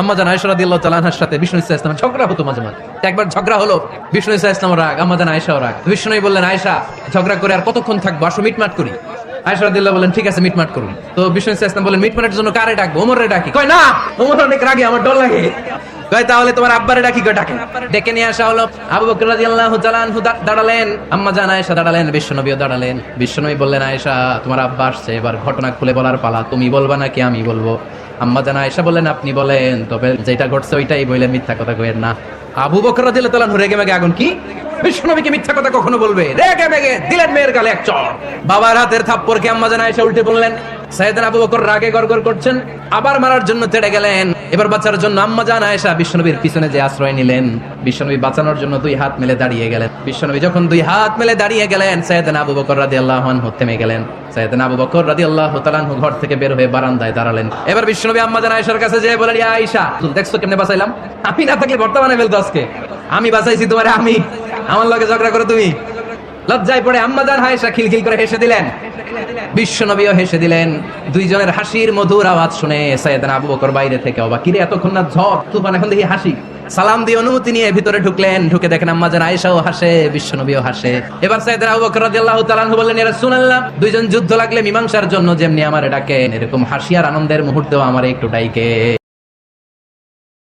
আম্মা জান আয়েশা রাদিয়াল্লাহু তাআলা আনহার সাথে বিষ্ণু ইসা ইসলামের ঝগড়া হতো মাঝে মাঝে। একবার ঝগড়া হলো, বিষ্ণু ইসা ইসলাম রাগ, আম্মা জান আয়েশাও রাগ। বিষ্ণু বললেন, আয়েশা ঝগড়া করে আর কতক্ষণ থাকবো, আসো মিটমাট করি। আয়েশা রাদিয়াল্লাহু বলেন, ঠিক আছে মিটমাট করুন। তো বিষ্ণু ইসা ইসলাম বলেন, মিটমাটের জন্য কারে ডাকবো? ওমরে ডাকি। কয় না, ওমর অনেক রাগে, আমার ডর লাগে। কয় তাহলে তোমার আব্বারে ডাকি। কয় ডাকে। ডেকে নিয়ে আসা হলো। আবু বকর রাদিয়াল্লাহু তাআলা আনহু দাঁড়ালেন, আম্মা জান আয়েশা দাঁড়ালেন, বিশ্বনবীও দাঁড়ালেন। বিশ্বনবী বললেন, আয়েশা তোমার আব্বা আসছে, এবার ঘটনা খুলে বলার পালা, তুমি বলবা নাকি আমি বলবো? আম্মা জান আয়েশা বললেন, আপনি বলেন, তবে যেটা ঘটছে ওইটাই বললেন, মিথ্যা কথা কইেন না। আবু বকর রাদিয়াল্লাহু তাআলা আনহু রেগে মেগে আগুন। কি বিশ্বনবীকে মিথ্যা কথা কখনো বলবে? রেগে মেগে দিলেন মেয়ের গালে এক চড়। বাবার হাতের থাপ্পড়কে আম্মা জান আয়েশা উল্টে বললেন। সাইয়েদনা আবু বকর রাগে গড়গড় করছেন, আবার মারার জন্য তেড়ে গেলেন। এবার বাঁচার জন্য আম্মা জান আয়েশা বিশ্বনবীর পিছনে যে আশ্রয় নিলেন, বিশ্বনবী বাঁচানোর জন্য দুই হাত মেলে দাঁড়িয়ে গেলেন। বিশ্বনবী যখন দুই হাত মেলে দাঁড়িয়ে গেলেন, সাইয়েদনা আবু বকর রাদিয়াল্লাহু আনহু থেমে গেলেন। সাইয়েদনা আবু বকর রাদিয়াল্লাহু তাআলা আনহু ঘর থেকে বের হয়ে বারান্দায় দাঁড়ালেন। এবার বিশ্বনবী আম্মা জান আয়েশার কাছে যেয়ে বলেন, ইয়া আয়েশা, তুমি দেখছো কেমনে বাঁচাইলাম? আমি না থাকলে বর্তমানে ফেলতো আজকে। আমি বাঁচাইছি তোমারে, আমি আমার লগে ঝগড়া করো তুমি। লজ্জায় পড়ে আম্মা জান আয়েশা খিলখিল করে হেসে দিলেন, বিশ্বনবীও হেসে দিলেন। দুইজনের হাসির মধুর আওয়াজ শুনে সাইয়েদনা আবু বকর বাইরে থেকে অবাক, কিরে এতক্ষণ না ঝড় তুফান, এখন দেখি হাসি। সালাম দিয়ে অনুমতি নিয়ে ভিতরে ঢুকলেন। ঢুকে দেখেন আম্মা জান আয়েশাও হাসে, বিশ্বনবীও হাসে। এবার সাইয়েদনা আবু বকর রাদিয়াল্লাহু তাআলা আনহু বললেন, ইয়া রাসূলুল্লাহ, দুইজন যুদ্ধ লাগলে মীমাংসার জন্য যেমনি আমারে ডাকেন, এরকম হাসি আর আনন্দের মুহূর্তেও আমারে একটু ডাকেন।